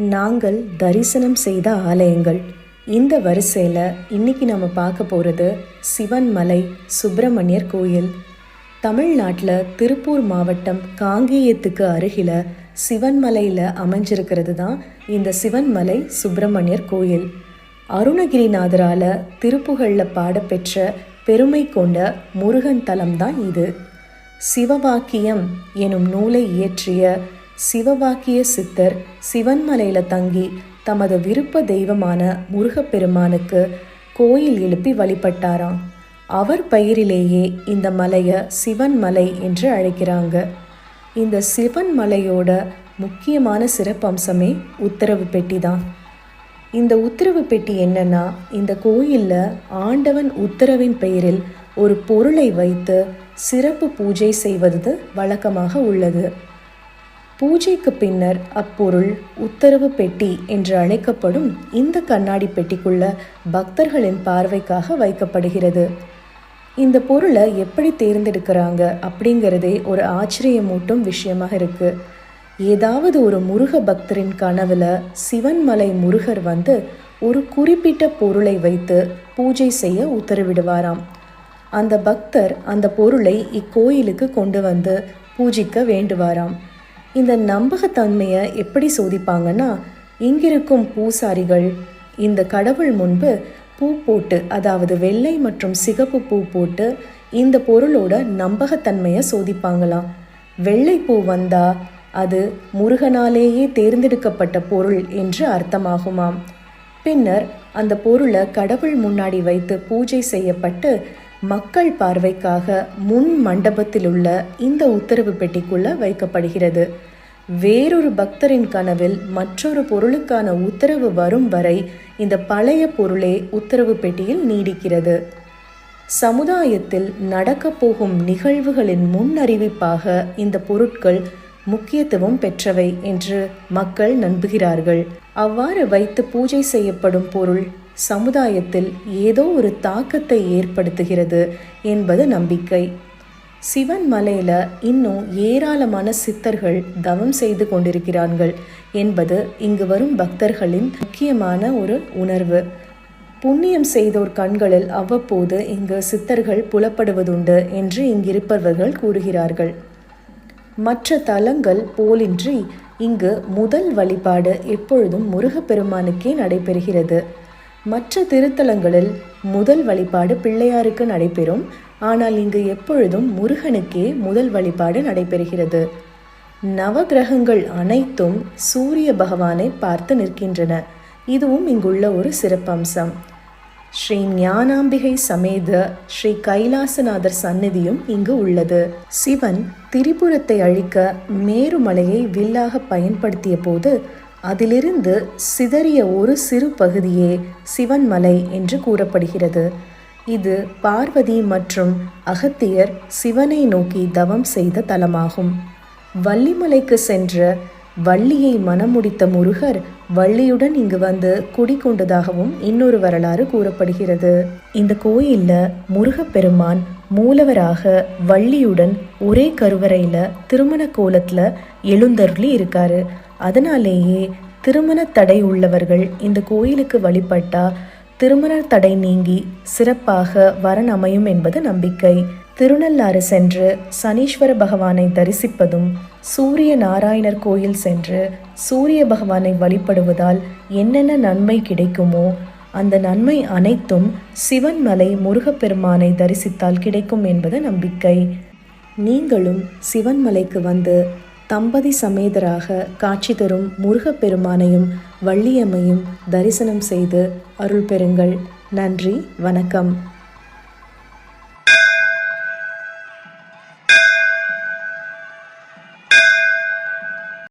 நாங்கள் தரிசனம் செய்த ஆலயங்கள். இந்த வரிசையில் இன்னைக்கு நம்ம பார்க்க போகிறது சிவன்மலை சுப்பிரமணியர் கோயில். தமிழ்நாட்டில் திருப்பூர் மாவட்டம் காங்கேயத்துக்கு அருகில் சிவன்மலையில் அமைஞ்சிருக்கிறது தான் இந்த சிவன்மலை சுப்பிரமணியர் கோயில். அருணகிரிநாதரால் திருப்புகழில் பாடப்பெற்ற பெருமை கொண்ட முருகன் தலம் தான் இது. சிவவாக்கியம் எனும் நூலை இயற்றிய சிவவாக்கிய சித்தர் சிவன்மலையில் தங்கி தமது விருப்ப தெய்வமான முருகப்பெருமானுக்கு கோயில் எழுப்பி வழிபட்டாராம். அவர் பெயரிலேயே இந்த மலையை சிவன்மலை என்று அழைக்கிறாங்க. இந்த சிவன்மலையோட முக்கியமான சிறப்பம்சமே உத்தரவு பெட்டி தான். இந்த உத்தரவு பெட்டி என்னன்னா, இந்த கோயிலில் ஆண்டவன் உத்தரவின் பெயரில் ஒரு பொருளை வைத்து சிறப்பு பூஜை செய்வது வழக்கமாக உள்ளது. பூஜைக்கு பின்னர் அப்பொருள் உத்தரவு பெட்டி என்று அழைக்கப்படும் இந்த கண்ணாடி பெட்டிக்குள்ள பக்தர்களின் பார்வைக்காக வைக்கப்படுகிறது. இந்த பொருளை எப்படி தேர்ந்தெடுக்கிறாங்க அப்படிங்கிறதே ஒரு ஆச்சரியமூட்டும் விஷயமாக இருக்கு. ஏதாவது ஒரு முருக பக்தரின் கனவுல சிவன்மலை முருகர் வந்து ஒரு குறிப்பிட்ட பொருளை வைத்து பூஜை செய்ய உத்தரவிடுவாராம். அந்த பக்தர் அந்த பொருளை இக்கோயிலுக்கு கொண்டு வந்து பூஜிக்க வேண்டுவாராம். இந்த நம்பகத்தன்மையை எப்படி சோதிப்பாங்கன்னா, இங்கிருக்கும் பூசாரிகள் இந்த கடவுள் முன்பு பூ போட்டு, அதாவது வெள்ளை மற்றும் சிகப்பு பூ போட்டு இந்த பொருளோட நம்பகத்தன்மையை சோதிப்பாங்களாம். வெள்ளை பூ வந்தா அது முருகனாலேயே தேர்ந்தெடுக்கப்பட்ட பொருள் என்று அர்த்தமாகுமாம். பின்னர் அந்த பொருளை கடவுள் முன்னாடி வைத்து பூஜை செய்யப்பட்டு மக்கள் பார்வைக்காக முன் மண்டபத்தில் உள்ள இந்த உத்தரவு பெட்டிக்குள்ள வைக்கப்படுகிறது. வேறொரு பக்தரின் கனவில் மற்றொரு பொருளுக்கான உத்தரவு வரும் வரை இந்த பழைய பொருளே உத்தரவு பெட்டியில் நீடிக்கிறது. சமுதாயத்தில் நடக்கப் போகும் நிகழ்வுகளின் முன்னறிவிப்பாக இந்த பொருட்கள் முக்கியத்துவம் பெற்றவை என்று மக்கள் நம்புகிறார்கள். அவ்வாறு வைத்து பூஜை செய்யப்படும் பொருள் சமுதாயத்தில் ஏதோ ஒரு தாக்கத்தை ஏற்படுத்துகிறது என்பது நம்பிக்கை. சிவன்மலையில் இன்னும் ஏராளமான சித்தர்கள் தவம் செய்து கொண்டிருக்கிறார்கள் என்பது இங்கு வரும் பக்தர்களின் முக்கியமான ஒரு உணர்வு. புண்ணியம் செய்தோர் கண்களில் அவ்வப்போது இங்கு சித்தர்கள் புலப்படுவதுண்டு என்று இங்கிருப்பவர்கள் கூறுகிறார்கள். மற்ற தலங்கள் போலின்றி இங்கு முதல் வழிபாடு எப்பொழுதும் முருகப்பெருமானுக்கே நடைபெறுகிறது. மற்ற திருத்தலங்களில் முதல் வழிபாடு பிள்ளையாருக்கு நடைபெறும். ஆனால் இங்கு எப்பொழுதும் முருகனுக்கே முதல் வழிபாடு நடைபெறுகிறது. நவகிரகங்கள் அனைத்தும் சூரிய பகவானை பார்த்து நிற்கின்றன. இதுவும் இங்குள்ள ஒரு சிறப்பம்சம். ஸ்ரீ ஞானாம்பிகை சமேத ஸ்ரீ கைலாசநாதர் சந்நிதியும் இங்கு உள்ளது. சிவன் திரிபுரத்தை அழிக்க மேருமலையை வில்லாக பயன்படுத்திய போது அதிலிருந்து சிதறிய ஒரு சிறு பகுதியே சிவன்மலை என்று கூறப்படுகிறது. இது பார்வதி மற்றும் அகத்தியர் சிவனை நோக்கி தவம் செய்த தலமாகும். வள்ளிமலைக்கு சென்ற வள்ளியை மணமுடித்த முருகர் வள்ளியுடன் இங்கு வந்து குடிகொண்டதாகவும் இன்னொரு வரலாறு கூறப்படுகிறது. இந்த கோயிலில் முருகப்பெருமான் மூலவராக வள்ளியுடன் ஒரே கருவறையில் திருமண கோலத்தில் எழுந்தருளி இருக்காரு. அதனாலேயே திருமண தடை உள்ளவர்கள் இந்த கோயிலுக்கு வழிபட்டா திருமண தடை நீங்கி சிறப்பாக வரன் அமையும் என்பது நம்பிக்கை. திருநள்ளாறு சென்று சனீஸ்வர பகவானை தரிசிப்பதும், சூரிய நாராயணர் கோயில் சென்று சூரிய பகவானை வழிபடுவதால் என்னென்ன நன்மை கிடைக்குமோ அந்த நன்மை அனைத்தும் சிவன்மலை முருகப்பெருமானை தரிசித்தால் கிடைக்கும் என்பது நம்பிக்கை. நீங்களும் சிவன்மலைக்கு வந்து தம்பதி சமேதராக காட்சி தரும் முருகப்பெருமானையும் வள்ளியம்மையும் தரிசனம் செய்து அருள் பெறுங்கள். நன்றி, வணக்கம்.